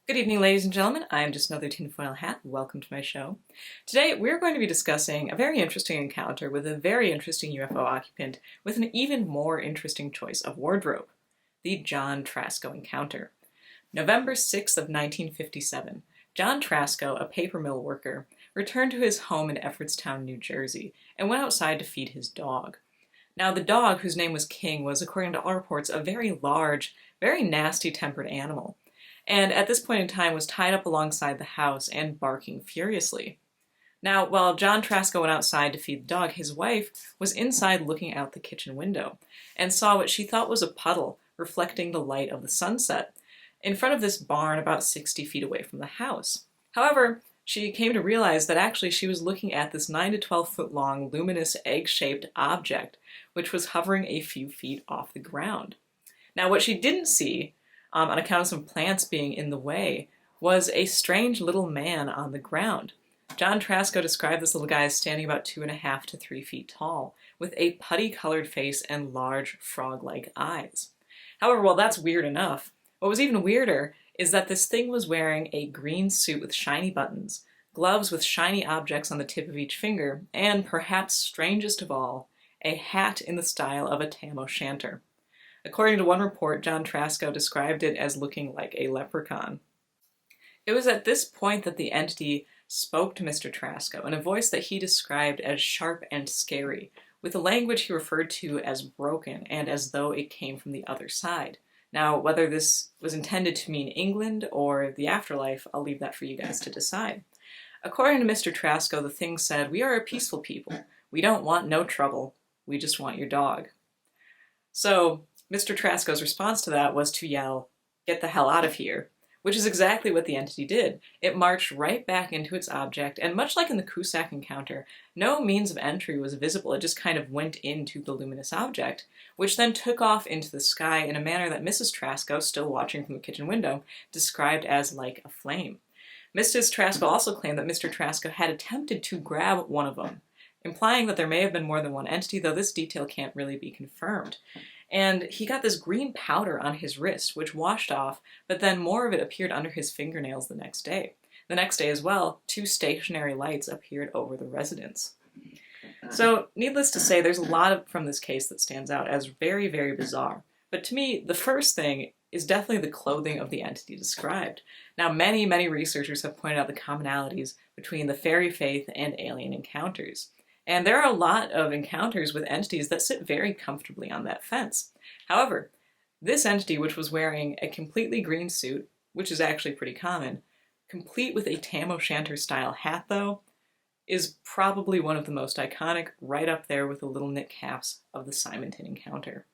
Good evening, ladies and gentlemen. I am just another tinfoil hat. Welcome to my show. Today, we're going to be discussing a very interesting encounter with a very interesting UFO occupant with an even more interesting choice of wardrobe, the John Trasco encounter. November 6th of 1957, John Trasco, a paper mill worker, returned to his home in Everittstown, New Jersey, and went outside to feed his dog. Now, the dog, whose name was King, was, according to all reports, a very large, very nasty-tempered animal, and at this point in time was tied up alongside the house and barking furiously. Now, while John Trasco went outside to feed the dog, his wife was inside looking out the kitchen window and saw what she thought was a puddle reflecting the light of the sunset in front of this barn about 60 feet away from the house. However, she came to realize that actually she was looking at this 9 to 12 foot long luminous egg-shaped object which was hovering a few feet off the ground. Now, what she didn't see, on account of some plants being in the way, was a strange little man on the ground. John Trasco described this little guy as standing about 2.5 to 3 feet tall, with a putty-colored face and large frog-like eyes. However, while that's weird enough, what was even weirder is that this thing was wearing a green suit with shiny buttons, gloves with shiny objects on the tip of each finger, and, perhaps strangest of all, a hat in the style of a tam o' shanter. According to one report, John Trasco described it as looking like a leprechaun. It was at this point that the entity spoke to Mr. Trasco in a voice that he described as sharp and scary, with a language he referred to as broken and as though it came from the other side. Now, whether this was intended to mean England or the afterlife, I'll leave that for you guys to decide. According to Mr. Trasco, the thing said, "We are a peaceful people. We don't want no trouble. We just want your dog." So, Mr. Trasco's response to that was to yell, "Get the hell out of here," which is exactly what the entity did. It marched right back into its object, and much like in the Cusack encounter, no means of entry was visible. It just kind of went into the luminous object, which then took off into the sky in a manner that Mrs. Trasco, still watching from the kitchen window, described as like a flame. Mrs. Trasco also claimed that Mr. Trasco had attempted to grab one of them, implying that there may have been more than one entity, though this detail can't really be confirmed. And he got this green powder on his wrist, which washed off, but then more of it appeared under his fingernails the next day. The next day as well, 2 stationary lights appeared over the residence. So, needless to say, there's a lot from this case that stands out as very, very bizarre. But to me, the first thing is definitely the clothing of the entity described. Now, many, many researchers have pointed out the commonalities between the fairy faith and alien encounters. And there are a lot of encounters with entities that sit very comfortably on that fence. However, this entity, which was wearing a completely green suit, which is actually pretty common, complete with a tam o' shanter style hat though, is probably one of the most iconic, right up there with the little knit caps of the Simonton encounter.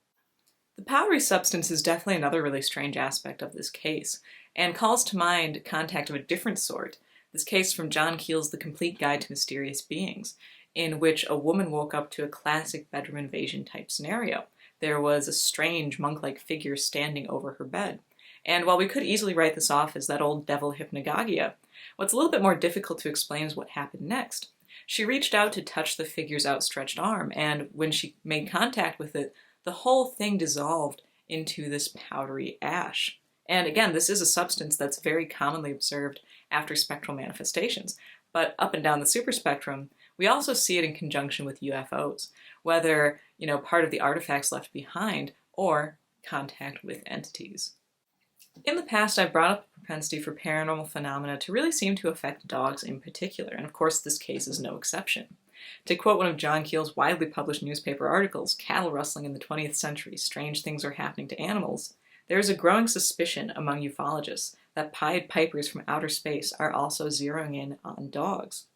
The powdery substance is definitely another really strange aspect of this case, and calls to mind contact of a different sort. This case from John Keel's The Complete Guide to Mysterious Beings, in which a woman woke up to a classic bedroom invasion type scenario. There was a strange monk-like figure standing over her bed. And while we could easily write this off as that old devil hypnagogia, what's a little bit more difficult to explain is what happened next. She reached out to touch the figure's outstretched arm, and when she made contact with it, the whole thing dissolved into this powdery ash. And again, this is a substance that's very commonly observed after spectral manifestations. But up and down the superspectrum, we also see it in conjunction with UFOs, whether, part of the artifacts left behind or contact with entities. In the past, I've brought up the propensity for paranormal phenomena to really seem to affect dogs in particular, and of course this case is no exception. To quote one of John Keel's widely published newspaper articles, "Cattle rustling in the 20th century, strange things are happening to animals," there is a growing suspicion among ufologists that Pied Pipers from outer space are also zeroing in on dogs.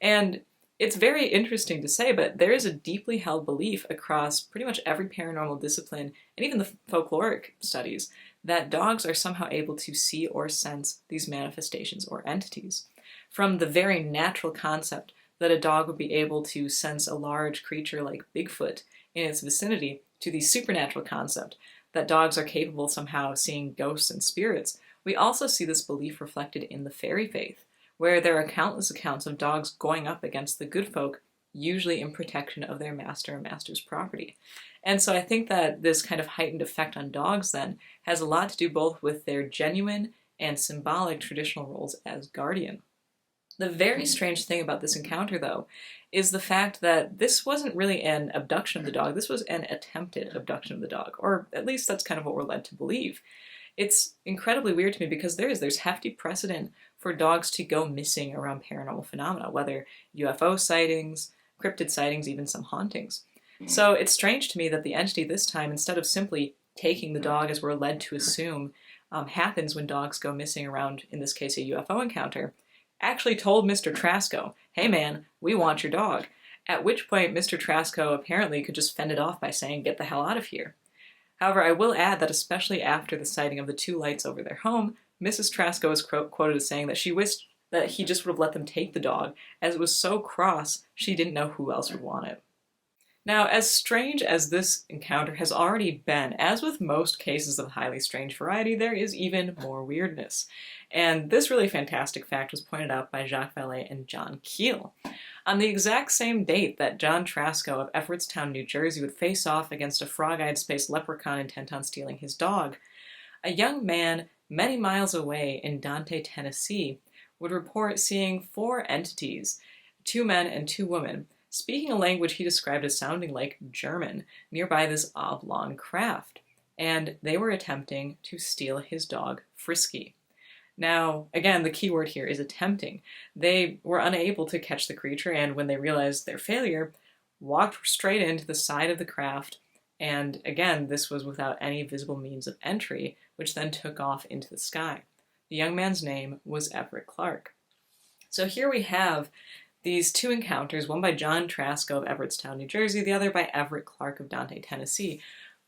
And it's very interesting to say, but there is a deeply held belief across pretty much every paranormal discipline, and even the folkloric studies, that dogs are somehow able to see or sense these manifestations or entities. From the very natural concept that a dog would be able to sense a large creature like Bigfoot in its vicinity, to the supernatural concept that dogs are capable somehow of seeing ghosts and spirits, we also see this belief reflected in the fairy faith, where there are countless accounts of dogs going up against the good folk, usually in protection of their master or master's property. And so I think that this kind of heightened effect on dogs then has a lot to do both with their genuine and symbolic traditional roles as guardian. The very strange thing about this encounter, though, is the fact that this wasn't really an abduction of the dog, this was an attempted abduction of the dog, or at least that's kind of what we're led to believe. It's incredibly weird to me because there's hefty precedent for dogs to go missing around paranormal phenomena, whether UFO sightings, cryptid sightings, even some hauntings. So it's strange to me that the entity this time, instead of simply taking the dog, as we're led to assume happens when dogs go missing around, in this case, a UFO encounter, actually told Mr. Trasco, hey man, we want your dog. At which point Mr. Trasco apparently could just fend it off by saying, get the hell out of here. However, I will add that especially after the sighting of the two lights over their home, Mrs. Trasco is quoted as saying that she wished that he just would have let them take the dog, as it was so cross she didn't know who else would want it. Now, as strange as this encounter has already been, as with most cases of highly strange variety, there is even more weirdness. And this really fantastic fact was pointed out by Jacques Valle and John Keel. On the exact same date that John Trasco of Everittstown, New Jersey would face off against a frog-eyed space leprechaun intent on stealing his dog, a young man many miles away in Dante, Tennessee, would report seeing 4 entities, 2 men and 2 women, speaking a language he described as sounding like German, nearby this oblong craft, and they were attempting to steal his dog, Frisky. Now, again, the key word here is attempting. They were unable to catch the creature, and when they realized their failure, walked straight into the side of the craft, and again, this was without any visible means of entry, which then took off into the sky. The young man's name was Everett Clark. So here we have these 2 encounters, one by John Trasco of Everittstown, New Jersey, the other by Everett Clark of Dante, Tennessee,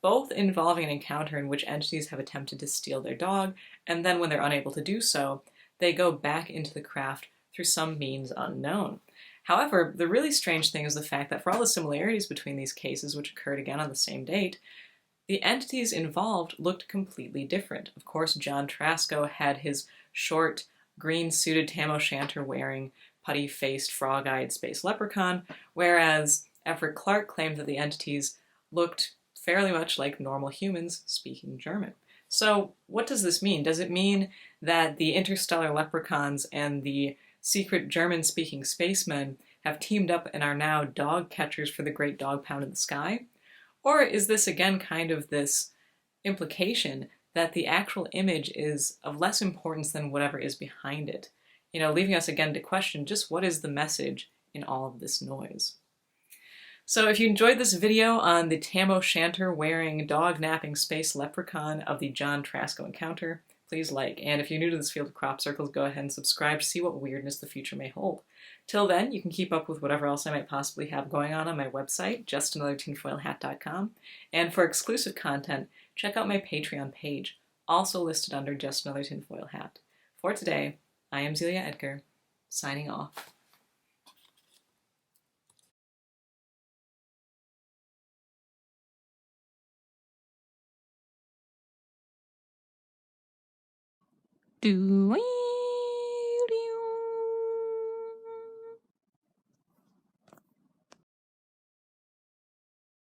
both involving an encounter in which entities have attempted to steal their dog, and then when they're unable to do so, they go back into the craft through some means unknown. However, the really strange thing is the fact that for all the similarities between these cases, which occurred again on the same date, the entities involved looked completely different. Of course, John Trasco had his short, green-suited tam o' shanter wearing, putty-faced, frog-eyed space leprechaun, whereas Everett Clark claimed that the entities looked fairly much like normal humans speaking German. So what does this mean? Does it mean that the interstellar leprechauns and the secret German-speaking spacemen have teamed up and are now dog catchers for the great dog pound in the sky? Or is this again kind of this implication that the actual image is of less importance than whatever is behind it? Leaving us again to question just what is the message in all of this noise. So if you enjoyed this video on the tam o' shanter wearing dog napping space leprechaun of the John Trasco encounter, please like. And if you're new to this field of crop circles, go ahead and subscribe to see what weirdness the future may hold. Till then, you can keep up with whatever else I might possibly have going on my website, justanothertinfoilhat.com. And for exclusive content, check out my Patreon page, also listed under Just Another Tinfoil Hat. For today, I am Zelia Edgar, signing off. Doing.